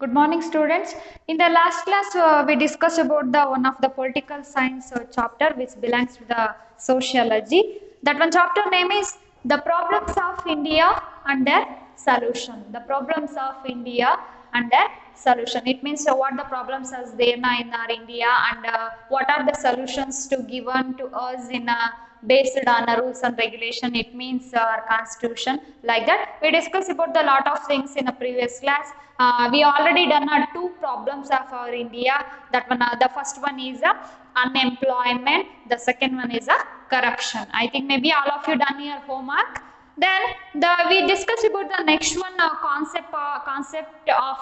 Good morning, students. In the last class, we discussed about the one of the political science chapter, which belongs to the sociology. That one chapter name is the problems of India and their solution. The problems of India and their solution. It means what the problems are there in our India and what are the solutions to given to us in based on rules and regulation. It means our constitution, like that we discussed about the lot of things in a previous class. We already done two problems of our India. That one, the first one is unemployment, the second one is corruption. I think maybe all of you done your homework. Then we discussed about the next one, concept of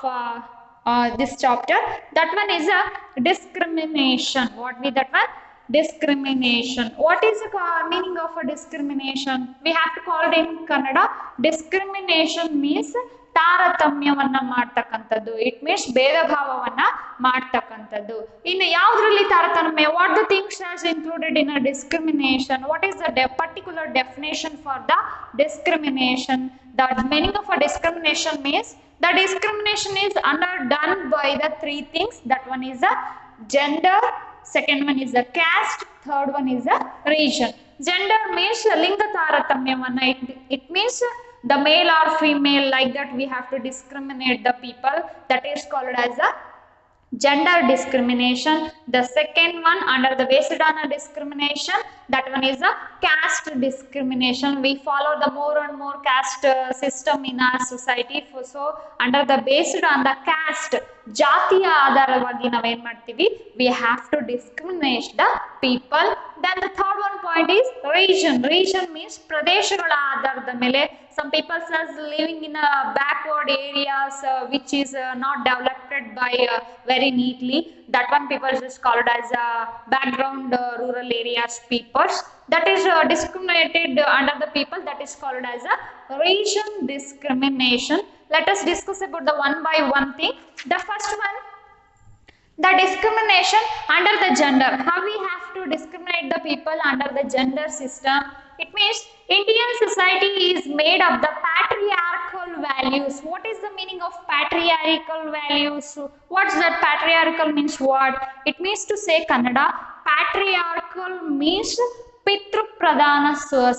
this chapter. That one is a discrimination. What be that one? Discrimination. What is the meaning of a discrimination? We have to call it in Kannada. Discrimination means ತಾರತಮ್ಯವನ್ನ ಮಾಡ್ತಕ್ಕಂಥದ್ದು. It means ಭೇದ ಭಾವವನ್ನ ಮಾಡ್ತಕ್ಕಂಥದ್ದು. ಇನ್ನು ಯಾವ್ದ್ರಲ್ಲಿ ತಾರತಮ್ಯ? What the things as included in a discrimination? What is the particular definition for the discrimination? The meaning of a discrimination means the discrimination is done by the three things. That one is the gender, second one is the caste, third one is the region. Gender means linga taratamyavanna. It means the male or female, like that we have to discriminate the people. That is called as a gender discrimination. The second one under the based on a discrimination, that one is a caste discrimination. We follow the more and more caste system in our society. So under the based on the caste, ಜಾತಿಯ ಆಧಾರವಾಗಿ ನಾವೇನ್ ಮಾಡ್ತೀವಿ, we have to discriminate the people. Then the third one point is region. Region means ಪ್ರದೇಶಗಳ ಆಧಾರದ ಮೇಲೆ. Some people are living in a backward areas which is not developed by very neatly. That one people is called as background rural areas peoples. That is discriminated under the people. That is called as a region discrimination. Let us discuss about the one by one thing. The first one, the discrimination under the gender. How we have to discriminate the people under the gender system? It means Indian society is made of the patriarchal values. What is the meaning of patriarchal values? What's that? Patriarchal means what? It means, to say Kannada, patriarchal means Pitru Pradhana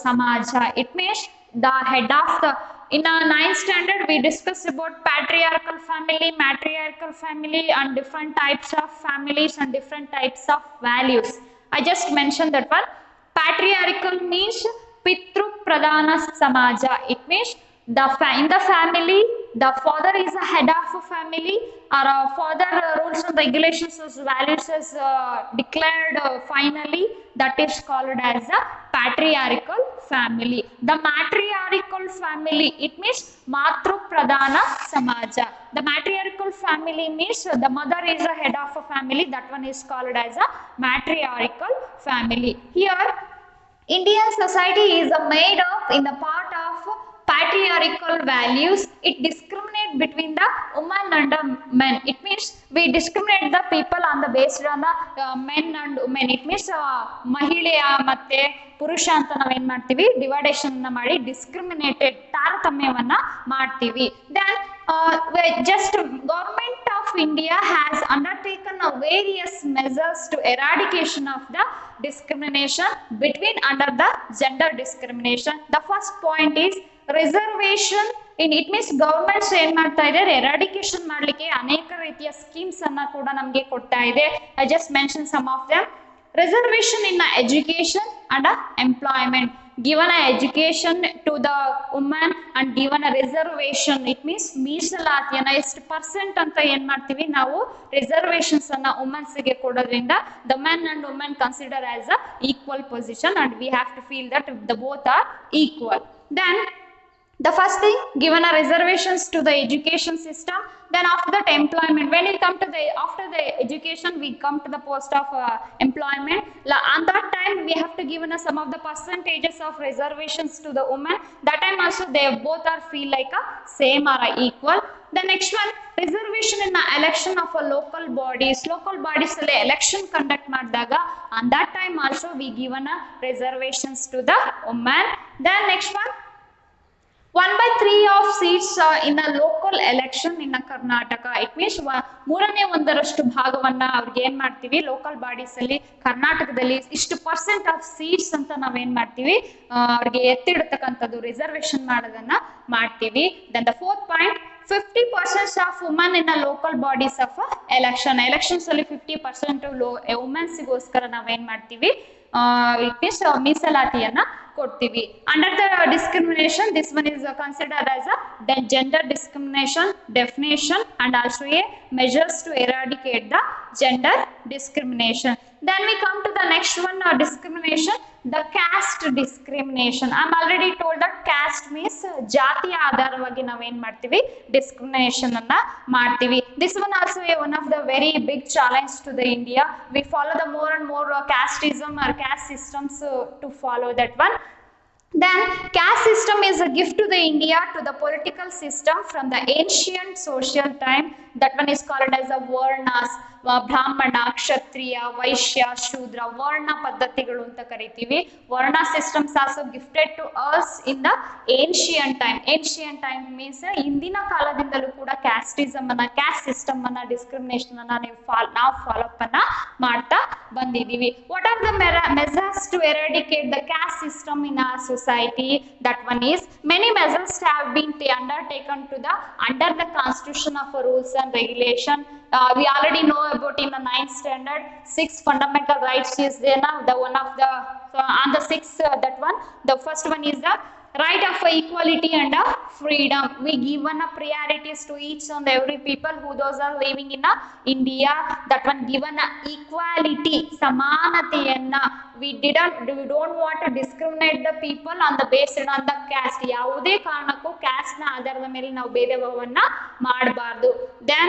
Samaja. It means the head of the. In our 9th standard, we discussed about patriarchal family, matriarchal family, and different types of families and different types of values. I just mentioned that one. Patriarchal means Pitru Pradhana Samaja. It means in the family, the father is the head of a family, or father rules and regulations as values is declared finally. That is called as a patriarchal family. The matriarchal family, it means Matru Pradhana Samaja. The matriarchal family means the mother is the head of a family. That one is called as a matriarchal family. Here, Indian society is made up in the part of patriarchal values. It discriminates between the woman and the men. It means we discriminate the people on the based on the men and women. It means ಮಹಿಳೆಯ ಮತ್ತೆ ಪುರುಷ ಅಂತ ನಾವೇನ್ ಮಾಡ್ತೀವಿ, ಡಿವೈಡೇಷನ್ ಮಾಡಿ discriminated ತಾರತಮ್ಯವನ್ನ ಮಾಡ್ತೀವಿ. Then just government of India has undertaken various measures to eradication of the discrimination between under the gender discrimination. The first point is reservation. It means governments ಏನ್ ಮಾಡ್ತಾ ಇದೆ, ಎರಾಡಿಕೇಶನ್ ಮಾಡ್ಲಿಕ್ಕೆ ಅನೇಕ ರೀತಿಯ ಸ್ಕೀಮ್ಸ್ ಅನ್ನ ಕೂಡ ನಮ್ಗೆ ಕೊಡ್ತಾ ಇದೆ. I just mention some of them. Reservation in education and employment. given a education to the woman and given a reservation. It means ಮೀಸಲಾತಿಯನ್ನ ಎಷ್ಟು ಪರ್ಸೆಂಟ್ ಅಂತ ಏನ್ ಮಾಡ್ತೀವಿ ನಾವು, ರಿಸರ್ವೇಶನ್ಸ್ ಅನ್ನ ವುಮೆನ್ಸ್ ಗೆ ಕೊಡೋದ್ರಿಂದ the men and women consider as a equal position and we have to feel that the both are equal. Then the first thing, given a reservations to the education system. Then after that, employment. When we come to the after the education, we come to the post of employment. On that time, we have to given some of the percentages of reservations to the women. That time also they both are feel like a same or a equal. The next one, reservation in the election of a local bodies. Local bodies election conduct ಮಾಡಿದಾಗ on that time also we given a reservations to the women. Then next one, 1/3 of seats in a local election in a Karnataka. It means ಮೂರನೇ ಒಂದರಷ್ಟು ಭಾಗವನ್ನ ಅವ್ರಿಗೆ ಏನ್ ಮಾಡ್ತೀವಿ local bodies ಅಲ್ಲಿ ಕರ್ನಾಟಕದಲ್ಲಿ ಇಷ್ಟು percent of seats ಅಂತ ನಾವೇನ್ ಮಾಡ್ತೀವಿ ಅವ್ರಿಗೆ ಎತ್ತಿಡತಕ್ಕಂಥದ್ದು ರಿಸರ್ವೇಶನ್ ಮಾಡೋದನ್ನ ಮಾಡ್ತೀವಿ. Then the fourth point 50% of women in a local bodies of elections ಅಲ್ಲಿ 50% ವುಮೆನ್ಸ್ ಗೋಸ್ಕರ ನಾವೇನ್ ಮಾಡ್ತೀವಿ ಇಟ್ ಮೀನ್ಸ್ ಮೀಸಲಾತಿಯನ್ನ ಕೊಡ್ತೀವಿ. Under the discrimination this one is considered as a gender discrimination definition and also A measures to eradicate the gender discrimination. Then we come to the next one, discrimination, the caste discrimination. I'm already told that caste means ಜಾತಿಯ ಆಧಾರವಾಗಿ ನಾವೇನ್ ಮಾಡ್ತೀವಿ discrimination ಅನ್ನ ಮಾಡ್ತೀವಿ. This one also one of the very big challenge to the India. We follow the more and more casteism or caste systems to follow that one. Then caste system is a gift to the India to the political system from the ancient social time. That one is called as a varnas. ಬ್ರಾಹ್ಮಣ ಕ್ಷತ್ರಿಯ ವೈಶ್ಯ ಶೂದ್ರ ವರ್ಣ ಪದ್ಧತಿಗಳು ಅಂತ ಕರಿತೀವಿ. Varna systems also gifted to us in the ancient time. Ancient time means ಹಿಂದಿನ ಕಾಲದಿಂದಲೂ ಕೂಡ casteism ಅನ್ನ caste system ಅನ್ನ ಡಿಸ್ಕ್ರಿಮಿನೇಷನ್ ಅನ್ನ ನಾವು ಫಾಲೋ ಅಪ್ ಅನ್ನ ಮಾಡ್ತಾ ಬಂದಿದೀವಿ. What are the measures to eradicate the caste system in our society? That one is many measures have been undertaken to the under the constitution of rules and regulation. We already know about in the 9th standard 6 fundamental rights is there now. The one of the on the 6th that one, the first one is the right of equality and freedom. We given a priorities to each and every people who those are living in India. That one given a equality, samanatiyana. We don't want to discriminate the people on the based on the caste. ಯಾವುದೇ ಕಾರಣಕ್ಕೂ caste ನ ಆಧಾರದ ಮೇಲೆ ನಾವು ಭೇದ ಭಾವವನ್ನ ಮಾಡಬಾರದು. Then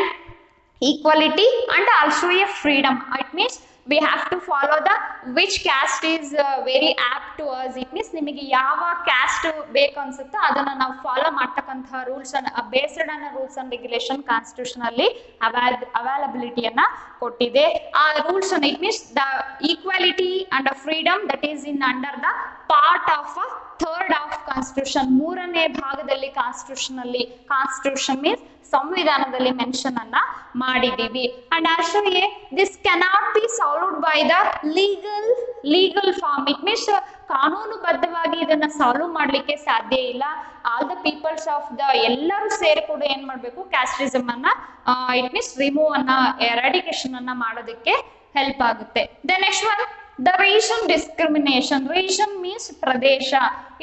equality and also a freedom. It means we have to follow the which caste is very apt to us. It means ನಿಮಗೆ ಯಾವ caste ಬೇಕು ಅನ್ಸುತ್ತೋ ಅದನ್ನ ನಾವು ಫಾಲೋ ಮಾಡ್ತಕ್ಕಂತಹ rules based on rules and regulation constitution ಅಲ್ಲಿ ಅವೈಲಬಿಲಿಟಿಯನ್ನ ಕೊಟ್ಟಿದೆ. ಆ rules it means the equality and freedom that is in under the part of third of constitution. ಮೂರನೇ ಭಾಗದಲ್ಲಿ ಕಾನ್ಸ್ಟಿಟ್ಯೂಷನ್ ಮೀನ್ಸ್ ಸಂವಿಧಾನದಲ್ಲಿ ಮೆನ್ಷನ್ ಅನ್ನ ಮಾಡಿದೀವಿ. And also this cannot be solved by the legal form. It means ಕಾನೂನುಬದ್ಧವಾಗಿ ಇದನ್ನ solve ಮಾಡ್ಲಿಕ್ಕೆ ಸಾಧ್ಯ ಇಲ್ಲ. All the peoples of the ಎಲ್ಲರೂ ಸೇರಿ ಕೂಡ ಏನ್ ಮಾಡ್ಬೇಕು ಕ್ಯಾಸ್ಟಿಸಮ್ ಅನ್ನ ಇಟ್ ಮೀನ್ಸ್ ರಿಮೂವ್ ಅನ್ನ ಎರಾಡಿಕೇಶನ್ ಅನ್ನ ಮಾಡೋದಕ್ಕೆ ಹೆಲ್ಪ್ ಆಗುತ್ತೆ. The next one the region discrimination. Region means ಪ್ರದೇಶ.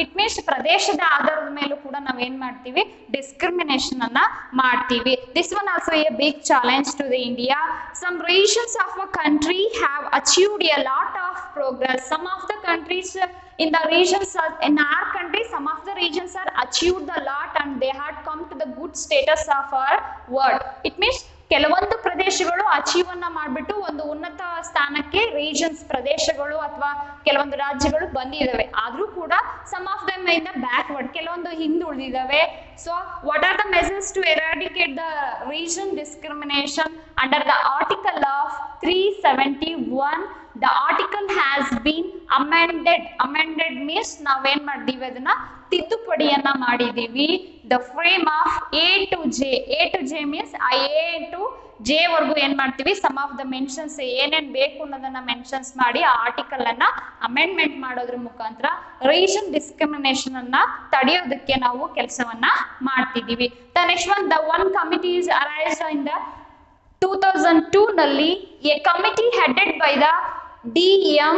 ಇಟ್ ಮೀನ್ಸ್ ಪ್ರದೇಶದ ಆಧಾರದ ಮೇಲೂ ಕೂಡ ನಾವೇನ್ ಮಾಡ್ತೀವಿ ಡಿಸ್ಕ್ರಿಮಿನೇಷನ್ ಅನ್ನ ಮಾಡ್ತೀವಿ. This one also a big challenge to the India. Some regions of a country have achieved a lot of progress. Some of the countries in the regions in our country, some of the regions are achieved the lot and they had come to the good status of our world. It means ಕೆಲವೊಂದು ಪ್ರದೇಶಗಳು achieve ಅನ್ನ ಮಾಡ್ಬಿಟ್ಟು ಒಂದು ಉನ್ನತ ಸ್ಥಾನಕ್ಕೆ regions ಪ್ರದೇಶಗಳು ಅಥವಾ ಕೆಲವೊಂದು ರಾಜ್ಯಗಳು ಬಂದಿದ್ದಾವೆ. ಆದ್ರೂ ಕೂಡ some of them in the backward, ಕೆಲವೊಂದು ಹಿಂದುಳಿದಿದ್ದಾವೆ. So what are the measures to eradicate the region discrimination under the article of 371? The article has been amended. Amended means ನಾವೇನ್ ಮಾಡಿದೀವಿ ಅದನ್ನ ತಿದ್ದುಪಡಿಯನ್ನ ಮಾಡಿದೀವಿ. The frame of A to J. A to J means A to J ವರ್ಗು ಏನ್ ಮಾಡ್ತೀವಿ some of the mentions ಏನೇನ್ ಬೇಕು ಅನ್ನೋದನ್ನ ಮೆನ್ಷನ್ಸ್ ಮಾಡಿ ಆ ಆರ್ಟಿಕಲ್ ಅನ್ನ ಅಮೆಂಡ್ಮೆಂಟ್ ಮಾಡೋದ್ರ ಮುಖಾಂತರ ರೀಜನ್ ಡಿಸ್ಕ್ರಿಮಿನೇಷನ್ ಅನ್ನ ತಡೆಯೋದಕ್ಕೆ ನಾವು ಕೆಲಸವನ್ನ ಮಾಡ್ತಿದೀವಿ. The next one, the one committee is arised in the 2002 ನಲ್ಲಿ a committee headed by the D.M.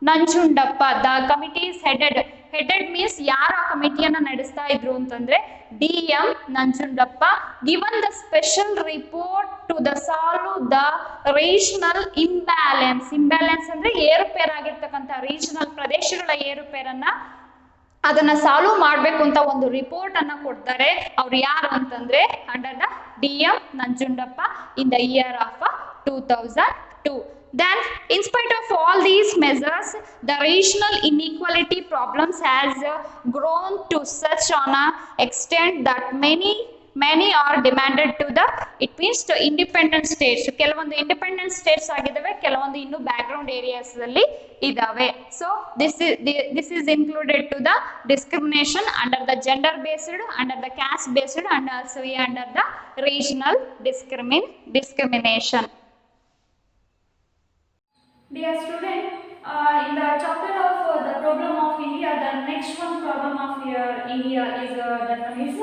Nanjundappa. The committee is headed means ಯಾರು ಆ ಕಮಿಟಿಯನ್ನ ನಡೆಸ್ತಾ ಇದ್ರು ಅಂತಂದ್ರೆ D.M. Nanjundappa. Given the special report to the solve the regional imbalance. Imbalance ಅಂದ್ರೆ ಏರುಪೇರಾಗಿರ್ತಕ್ಕಂಥ regional ಪ್ರದೇಶಗಳ ಏರುಪೇರನ್ನ ಅದನ್ನ solve ಮಾಡ್ಬೇಕು ಅಂತ ಒಂದು ರಿಪೋರ್ಟ್ ಅನ್ನ ಕೊಡ್ತಾರೆ. ಅವ್ರು ಯಾರು ಅಂತಂದ್ರೆ under the D.M. Nanjundappa in the year of 2002. Then, in spite of all these measures, the regional inequality problems has grown to such an extent that many many are demanded to the, it means to independent states. ಕೆಲವೊಂದು independent states ಆಗಿದ್ದಾವೆ, ಕೆಲವೊಂದು ಇನ್ನು back ground areas ಅಲ್ಲಿ ಇದಾವೆ. So this is included to the discrimination under the gender based, under the caste based, and also under the regional discrimination. Dear student, in the chapter of the problem of India, the next one problem of India is that one is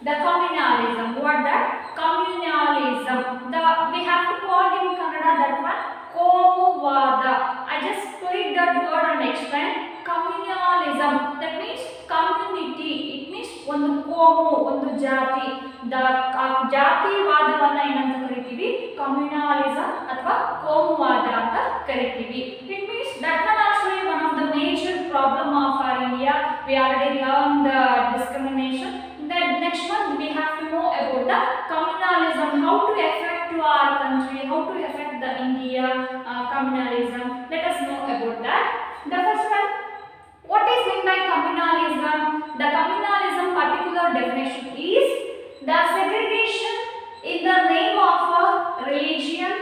the communalism. What that? Communalism. We have to call in Kannada that one Komuvada. I just click that word and explain. Communalism. That means community. It means ಒಂದು ಕೋಮು, ಒಂದು ಜಾತಿ. ಜಾತಿವಾದವನ್ನ ಏನಂತ ಕರಿತೀವಿ? ಕಮ್ಯುನಲಿಸಂ ಅಥವಾ ಕೋಮುವಾದ ಅಂತ ಕರಿತೀವಿ. It means that one actually one of the major problem of our India. We already learned the discrimination. The next one we have to know about the communalism, how to affect to our country, how to affect the India communalism. Let us know about that. The first one, what is meant by communalism? The communalism particular definition is the segregation in the name of a religion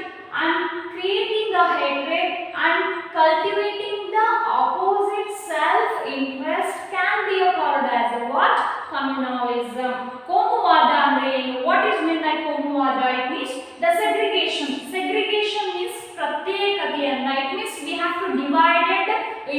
and creating the hatred and cultivating the opposite self-interest can be called as a what? Communalism. Komuvada andre ಏನು? What is meant by Komuvada? It means the segregation. Segregation means ಪ್ರತ್ಯೇಕತೆಯನ್ನ. It means we have to divide it.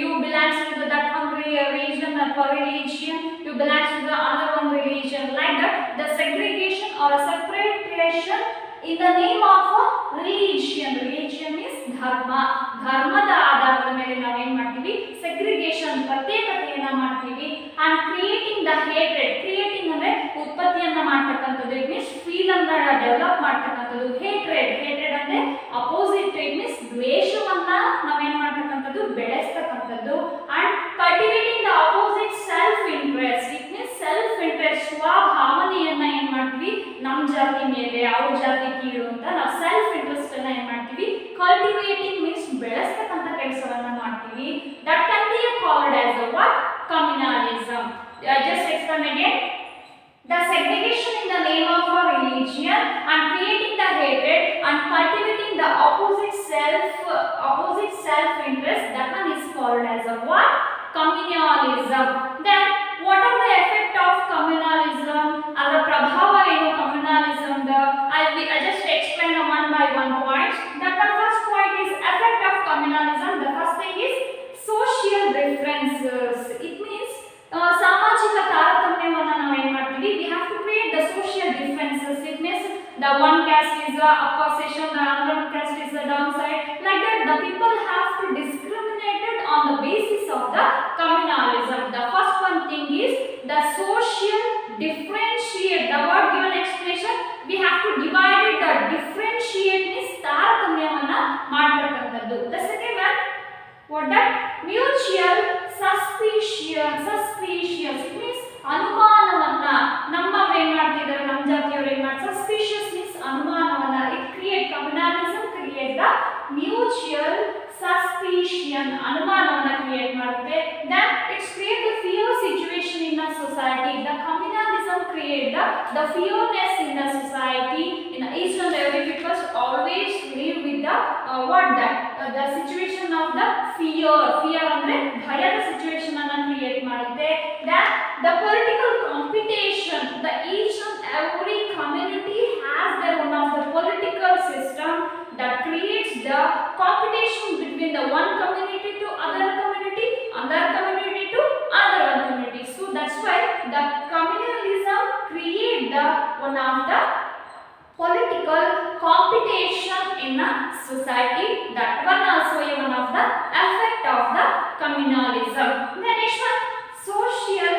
You belongs to that one region or religion. You belongs to the other one religion. Like that, the segregation or a separation in the name of a religion. Religion is dharma. ಧರ್ಮದ ಆಧಾರದ ಮೇಲೆ ನಾವು ಏನು ಮಾಡ್ತೀವಿ? Segregation, ಪ್ರತ್ಯೇಕತೆಯನ್ನ ಮಾಡ್ತೀವಿ. And creating the hatred. Creating ಅಂದ್ರೆ ಉತ್ಪತ್ತಿಯನ್ನ ಮಾಡ್ತಕ್ಕಂಥದ್ದು. ಇಟ್ ಮೀನ್ಸ್ ಫೀಲ್ ಅನ್ನ ಡೆವಲಪ್ ಮಾಡ್ತಕ್ಕಂಥದ್ದು. ಹೇಟ್ರೆಡ್ ಅಂದ್ರೆ ಅಪೋಸಿಟ್. ಇಟ್ ಮೀನ್ಸ್ ದ್ವೇಷವನ್ನ ನಾವೇನ್ ಮಾಡ್ತಕ್ಕಂಥದ್ದು? ಬೆಳೆಸ್ತಕ್ಕಂಥದ್ದು. And cultivating the opposite self interest. It means self interest, ಸ್ವಭಾವನೆಯನ್ನ ಏನ್ ಮಾಡ್ತೀವಿ? ನಮ್ಮ ಜಾತಿ ಮೇಲೆ ಅವ್ರ ಜಾತಿ ಕೀಳು ಅಂತ ನಾವು ಸೆಲ್ಫ್ ಇಂಟ್ರೆಸ್ಟ್ ಅನ್ನ ಏನ್ ಮಾಡ್ತೀವಿ? ಕಲ್ಟಿವೇಟಿಂಗ್ ಮೀನ್ಸ್ ಬೆಳೆಸ್ತಕ್ಕಂಥ ಕೆಲಸವನ್ನ ಮಾಡ್ತೀವಿ. That can be called as a what? communalism. Just explain again. The segregation in the name of a religion and creating the hatred and cultivating the opposite self interest, that one is called as a what? Communalism. Then what are the effect of communalism? Adar prabhava enu communalism the I just explain one by one point. The first point is effect of communalism. The first thing is social differences. It means ಸಾಮಾಜಿಕ ತಾರತಮ್ಯವನ್ನು ನಾವು ಏನು ಮಾಡ್ತೀವಿ? We have to create the social differences. It means the one caste is a upper section, the other caste is a downside. Like that, the people have to discriminated on the basis of the communalism. The first one thing is the social differentiate. The word given explanation, we have to divide it. The differentiate means ತಾರತಮ್ಯವನ್ನ ಮಾಡ್ತಕ್ಕಂಥದ್ದು. The second one, what that? Mutual suspicious. It means ಅನುಮಾನವನ್ನ ನಮ್ಮವ್ರು ಏನ್ ಮಾಡ್ತಿದ್ದಾರೆ, ನಮ್ಮ ಜಾತಿಯವರು ಏನ್ ಮಾಡ್ತಾರೆ? Suspicious means ಅನುಮಾನವನ್ನ. It create communalism create the mutual suspicion. ಅನುಮಾನವನ್ನ ಕ್ರಿಯೇಟ್ ಮಾಡುತ್ತೆ. Then it's create the fear situation in the society. The communalism create the fearness in the society. In each and every people always live with the what that the situation of the fear ಅಂದ್ರೆ ಭಯದ situation ಅನ್ನು create ಮಾಡುತ್ತೆ. That the political competition, the each and every community has their one of the political system that creates the competition between the one community to other community, other community to other community. So that's why the communalism create the one of the political competition in a society. That one also is one of the effect of the communalism. The next one, social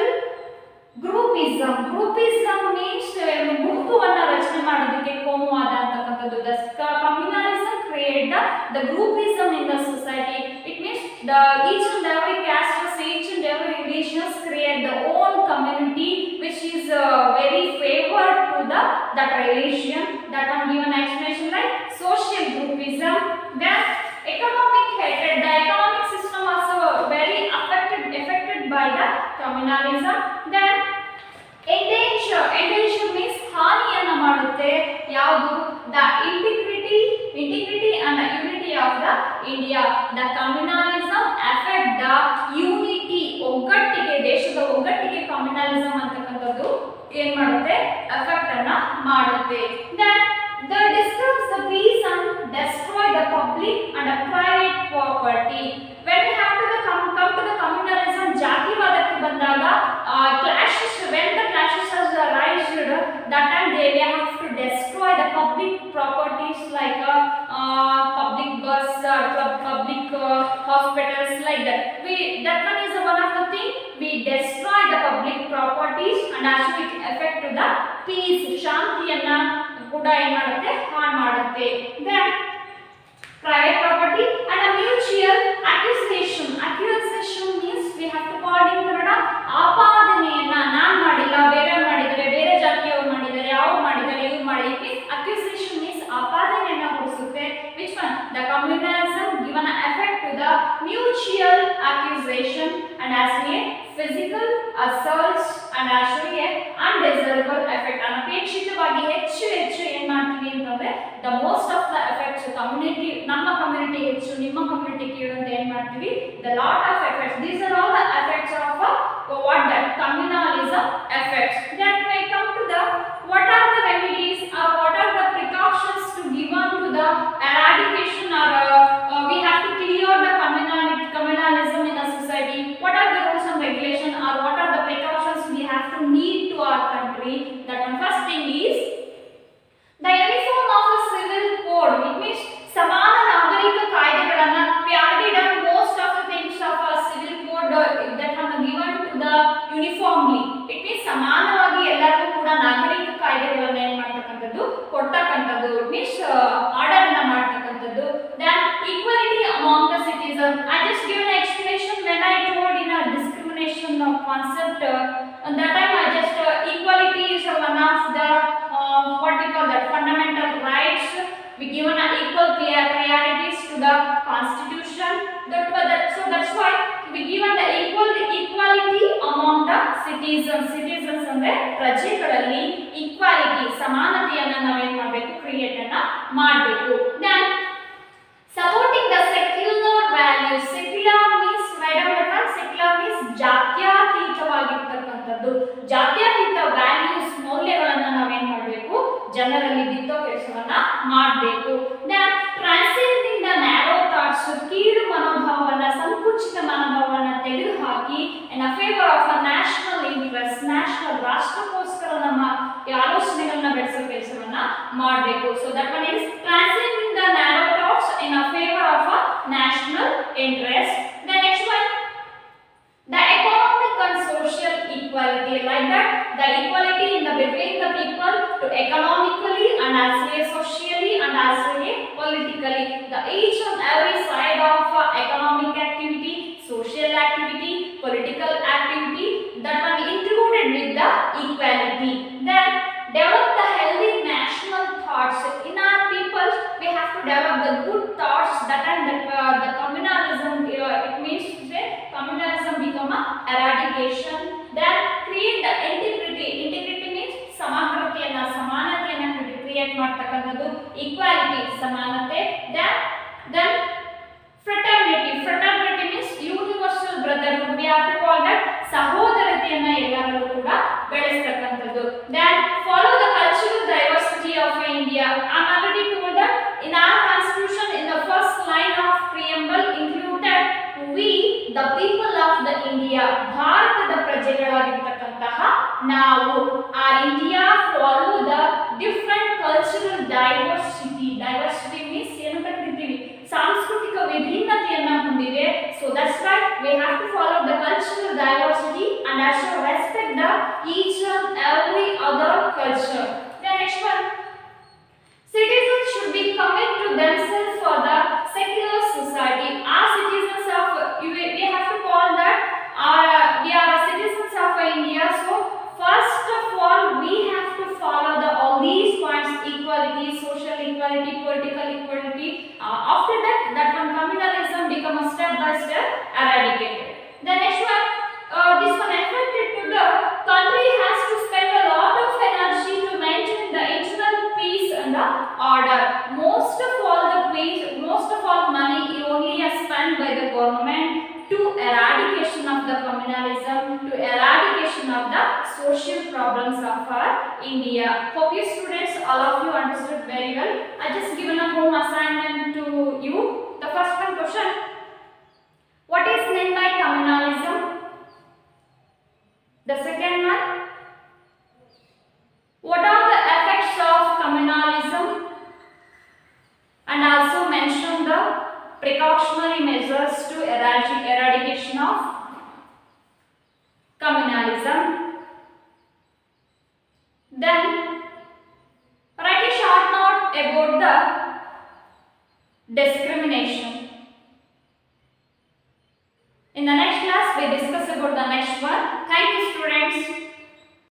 groupism. Groupism means ಗುಂಪುವನ್ನ ರಚನೆ ಮಾಡೋದಕ್ಕೆ ಕೋಮುವಾದ ಅಂತಕ್ಕಂಥದ್ದು. The communalism create the groupism in the society. It means the each and every caste, each and every religion create their own community which is very favored to that religion. That one given explanation like social groupism. Then economic hatred. The economic system also very affected by the communalism. Then endanger means ಹಾನಿ India. The communalism affect the unity, ಒಗ್ಗಟ್ಟಿಗೆ, ದೇಶದ ಒಗ್ಗಟ್ಟಿಗೆ communalism ಅಂತಕ್ಕಂಥದ್ದು ಏನ್ ಮಾಡುತ್ತೆ, effect ಅನ್ನ ಮಾಡುತ್ತೆ. Then the disturbs the peace and destroy the public and the private property. When we have to come to the communalism, ಜಾತಿವಾದಕ್ಕೆ ಬಂದಾಗ clashes, when the clashes has arisen, that time they have to destroy the public properties like public bus, public hospitals, like that. That one is one of the thing, we destroy the public properties and actually it affect to the peace, ಶಾಂತಿಯನ್ನ ಕೂಡ ಏನ್ ಮಾಡುತ್ತೆ, ಹಾಳು ಮಾಡುತ್ತೆ. Then private property and a mutual accusation. Accusation means we have to call in Kannada ಆಪಾದನೆಯನ್ನ, ನಾನು ಮಾಡಿಲ್ಲ, ಬೇರೆ ಮಾಡಿದರೆ, ಬೇರೆ ಜಾತಿಯವರು ಮಾಡಿದ್ದಾರೆ, ಅವ್ರು ಮಾಡಿದ್ದಾರೆ, ಇವ್ರು ಮಾಡಿದ್ದಾರೆ. Accusation means ಆಪಾದನೆಯನ್ನ ಹೊರಿಸುತ್ತೆ. Which one? The communalism given an effect to the mutual accusation and as a physical assaults and actually a undesirable effect. ಅನಪೇಕ್ಷಿತವಾಗಿ ಹೆಚ್ಚು ಏನ್ ಮಾಡ್ತೀವಿ ಅಂತಂದ್ರೆ the most of the effects community, ನಮ್ಮ community ಹೆಚ್ಚು, ನಿಮ್ಮ community ಕೀಳು ಅಂತ ಏನ್ ಮಾಡ್ತೀವಿ, the lot of effects. These are all the effects of what that communalism affects. Then we come to the what are the remedies or what are the precautions to given to the eradication or we have to clear the communalism in a society. What are the rules and regulation or what are the precautions we have to need to our country? That one first thing is the uniform of a civil code. It means ಸಮಾನ ನಾಗರಿಕ ಕಾಯ್ದೆಗಳನ್ನ we already done most of the things of a civil code that have given to the uniformly. It means ಸಮಾನವಾಗಿ ಎಲ್ಲರಿಗೂ ಕೂಡ ನಾಗರಿಕ ಕಾಯ್ದೆಗಳನ್ನ ಏನ್ ಮಾಡ್ತಕ್ಕಂಥದ್ದು, ಕೊಡ್ತಕ್ಕಂಥದ್ದು. It means order ಅನ್ನ ಮಾಡ್ತಕ್ಕಂಥದ್ದು. Then equality among the citizens. I just given an explanation when I told in a discrimination concept. That time I just equality is one of the what we call that fundamental rights. We given an equal priorities to the constitution. So that's why we given the equality among the citizens. Citizens ಅಂದ್ರೆ ಪ್ರಜೆಗಳಲ್ಲಿ equality, ಸಮಾನತೆಯನ್ನ ನಾವೇನ್ ಮಾಡಬೇಕು, create ಅನ್ನ ಮಾಡಬೇಕು. Then supporting the secular values. Secular means secular means ಜಾತ್ಯತೀತವಾಗಿರ್ತಕ್ಕಂಥದ್ದು. ಜಾತ್ಯತೀತ values, ಮೌಲ್ಯಗಳನ್ನ ನಾವೇನ್ ಮಾಡಬೇಕು, ಜನರಲ್ಲಿ ಬಿತ್ತೋ ಕೆಲಸವನ್ನ ಮಾಡಬೇಕು. Transcending the narrow thoughts. ಕೀಳು ಮನೋಭಾವವನ್ನ, ಸಂಕುಚಿತ ಮನೋಭಾವವನ್ನ ತೆಗೆದುಹಾಕಿ in favour of a national interest, national, ರಾಷ್ಟ್ರಕ್ಕೋಸ್ಕರ ನಮ್ಮ ಆಲೋಚನೆಗಳನ್ನ ಬೆಳೆಸೋ ಕೆಲಸವನ್ನ ಮಾಡಬೇಕು. So that one is transcending the narrow thoughts in favour of a national interest. The next one, the economic and social equality, like that the equality in the between the people to economically and as well socially and as well politically. The each and every side of economic activity, social activity, political activity, that one included with the equality. Then develop the healthy national thoughts in our people. We have to develop the good thoughts that and the communalism, it means to say communalism become a eradication. Then create the integrity. Integrity means ಸಮಗ್ರತೆಯನ್ನ, ಸಮಾನತೆಯನ್ನ create ಮಾಡ್ತಕ್ಕಂಥದ್ದು. equality, ಸಮಾನತೆ. Then fraternity. Fraternity means universal brotherhood. We have to call that ಸಹೋದರತೆಯನ್ನ ಎಲ್ಲರೂ ಕೂಡ ಬೆಳೆಸತಕ್ಕಂಥದ್ದು. Then follow the cultural diversity of India. I already told that in our constitution in the first line of preamble included we the people of the India. ಭಾರತದ ಪ್ರಜೆಗಳಾಗಿರ್ತಕ್ಕಂತಹ ನಾವು, our India follow the different cultural diversity. Diversity means ಏನಂತ ಕರಿತೀವಿ, ಸಾಂಸ್ಕೃತಿಕ ವಿಭಿನ್ನತೆಯನ್ನ ಹೊಂದಿದೆ. So that's why we have to follow the cultural diversity and also respect the each and every other culture. The next one, citizens should be commit to themselves for the secular society. Our citizens of we have to call that we are citizens of India. So first of all we have to follow all these points: equality, social equality, political equality. After that one communalism become a step by step eradicated. The next one, this one affected to the country has to spend a lot of energy to maintain the internal peace and the order. Most of all money only government to eradication of the communalism, to eradication of the social problems of our India. Hope you students, all of you understood very well. I just given a home assignment to you. The first one question: what is meant by communalism? The second one: what are the effects of communalism? And also mention the precautionary measures to eradication of communalism. Then write a short note about the discrimination. In the next class we discuss about the next one. Thank you students.